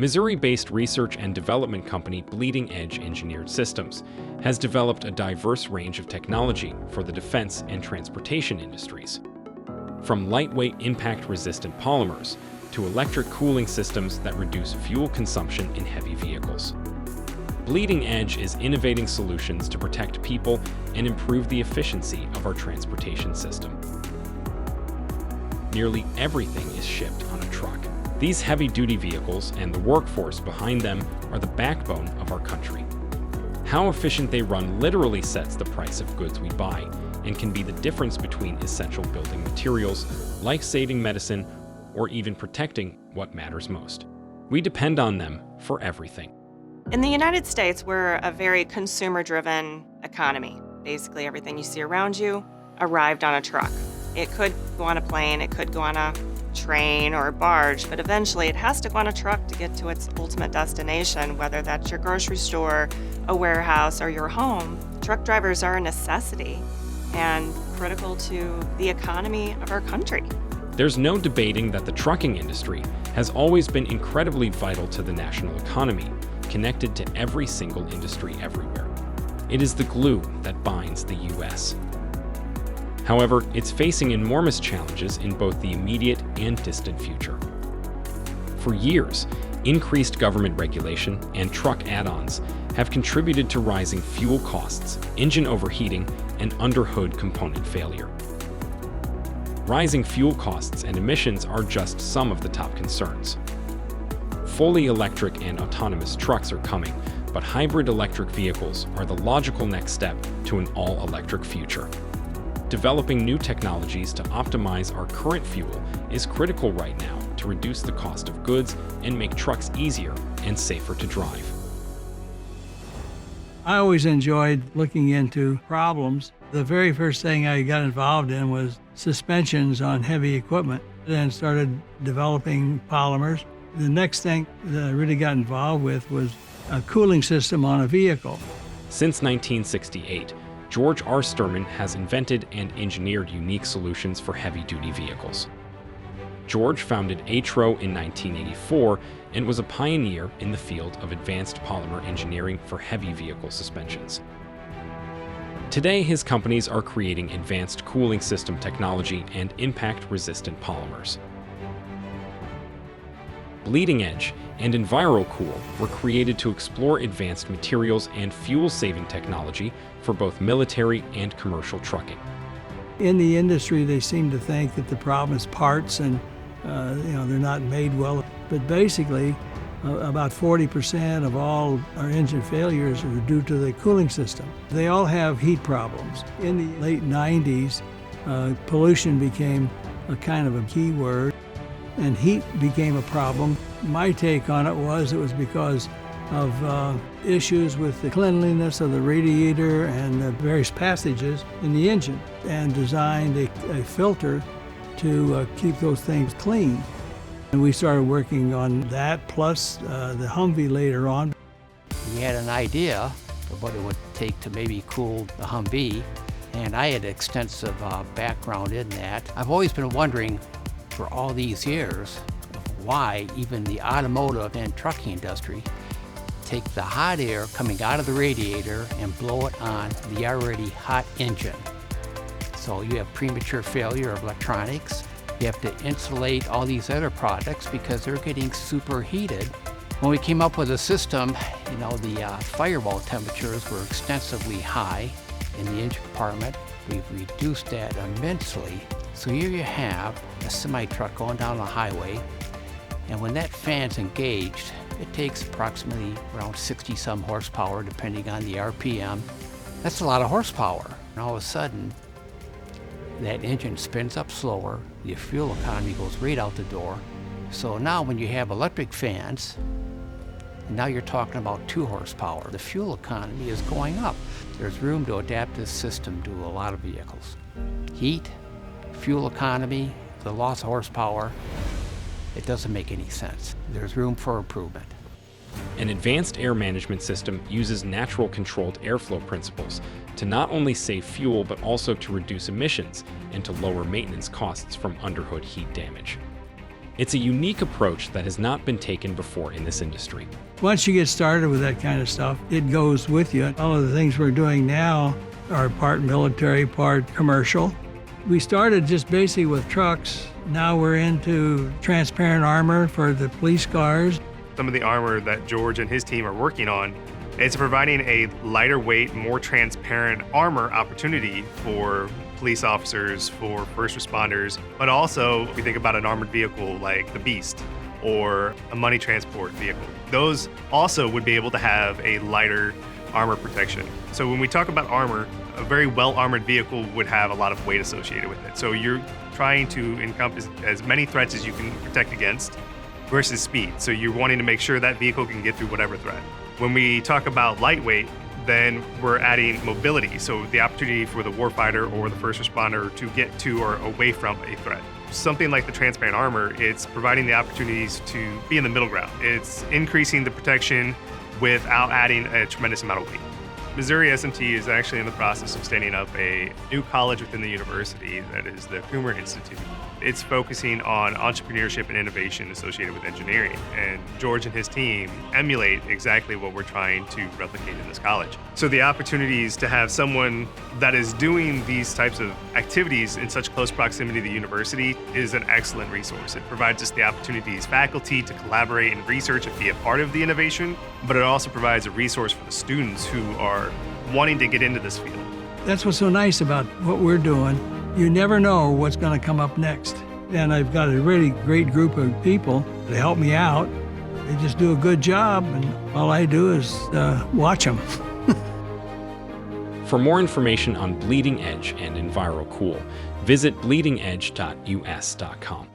Missouri-based research and development company Bleeding Edge Engineered Systems has developed a diverse range of technology for the defense and transportation industries. From lightweight impact-resistant polymers to electric cooling systems that reduce fuel consumption in heavy vehicles. Bleeding Edge is innovating solutions to protect people and improve the efficiency of our transportation system. Nearly everything is shipped on a truck. These heavy-duty vehicles and the workforce behind them are the backbone of our country. How efficient they run literally sets the price of goods we buy and can be the difference between essential building materials, life-saving medicine, or even protecting what matters most. We depend on them for everything. In the United States, we're a very consumer-driven economy. Basically, everything you see around you arrived on a truck. It could go on a plane, it could go on a train or a barge, but eventually it has to go on a truck to get to its ultimate destination, whether that's your grocery store, a warehouse, or your home. Truck drivers are a necessity and critical to the economy of our country. There's no debating that the trucking industry has always been incredibly vital to the national economy, connected to every single industry everywhere. It is the glue that binds the U.S. However, it's facing enormous challenges in both the immediate and distant future. For years, increased government regulation and truck add-ons have contributed to rising fuel costs, engine overheating, and underhood component failure. Rising fuel costs and emissions are just some of the top concerns. Fully electric and autonomous trucks are coming, but hybrid electric vehicles are the logical next step to an all-electric future. Developing new technologies to optimize our current fuel is critical right now to reduce the cost of goods and make trucks easier and safer to drive. I always enjoyed looking into problems. The very first thing I got involved in was suspensions on heavy equipment, then started developing polymers. The next thing that I really got involved with was a cooling system on a vehicle. Since 1968, George R. Sturman has invented and engineered unique solutions for heavy-duty vehicles. George founded Atro in 1984 and was a pioneer in the field of advanced polymer engineering for heavy vehicle suspensions. Today, his companies are creating advanced cooling system technology and impact-resistant polymers. Bleeding Edge and EnviroCool were created to explore advanced materials and fuel-saving technology for both military and commercial trucking. In the industry, they seem to think that the problem is parts and they're not made well. But basically, about 40% of all our engine failures are due to the cooling system. They all have heat problems. In the late 90s, pollution became a kind of a key word, and heat became a problem. My take on it was because of issues with the cleanliness of the radiator and the various passages in the engine, and designed a filter to keep those things clean. And we started working on that, plus the Humvee later on. We had an idea of what it would take to maybe cool the Humvee, and I had extensive background in that. I've always been wondering for all these years why even the automotive and trucking industry take the hot air coming out of the radiator and blow it on the already hot engine. So you have premature failure of electronics. You have to insulate all these other products because they're getting superheated. When we came up with a system, the firewall temperatures were extensively high in the engine compartment. We've reduced that immensely. So here you have a semi-truck going down the highway, and when that fan's engaged, it takes approximately around 60-some horsepower, depending on the RPM. That's a lot of horsepower. And all of a sudden, that engine spins up slower, the fuel economy goes right out the door. So now when you have electric fans, and now you're talking about 2 horsepower, the fuel economy is going up. There's room to adapt this system to a lot of vehicles. Heat, fuel economy, the loss of horsepower, it doesn't make any sense. There's room for improvement. An advanced air management system uses natural controlled airflow principles to not only save fuel but also to reduce emissions and to lower maintenance costs from underhood heat damage. It's a unique approach that has not been taken before in this industry. Once you get started with that kind of stuff, it goes with you. All of the things we're doing now are part military, part commercial. We started just basically with trucks. Now we're into transparent armor for the police cars. Some of the armor that George and his team are working on is providing a lighter weight, more transparent armor opportunity for police officers, for first responders, but also if you think about an armored vehicle like the Beast or a money transport vehicle, those also would be able to have a lighter armor protection. So when we talk about armor, a very well-armored vehicle would have a lot of weight associated with it. So you're trying to encompass as many threats as you can protect against versus speed. So you're wanting to make sure that vehicle can get through whatever threat. When we talk about lightweight, then we're adding mobility. So the opportunity for the warfighter or the first responder to get to or away from a threat. Something like the transparent armor, it's providing the opportunities to be in the middle ground. It's increasing the protection without adding a tremendous amount of weight. Missouri SMT is actually in the process of standing up a new college within the university that is the Coomer Institute. It's focusing on entrepreneurship and innovation associated with engineering, and George and his team emulate exactly what we're trying to replicate in this college. So the opportunities to have someone that is doing these types of activities in such close proximity to the university is an excellent resource. It provides us the opportunity as faculty to collaborate and research and be a part of the innovation, but it also provides a resource for the students who are wanting to get into this field. That's what's so nice about what we're doing. You never know what's going to come up next. And I've got a really great group of people to help me out. They just do a good job, and all I do is watch them. For more information on Bleeding Edge and EnviroCool, visit bleedingedge.us.com.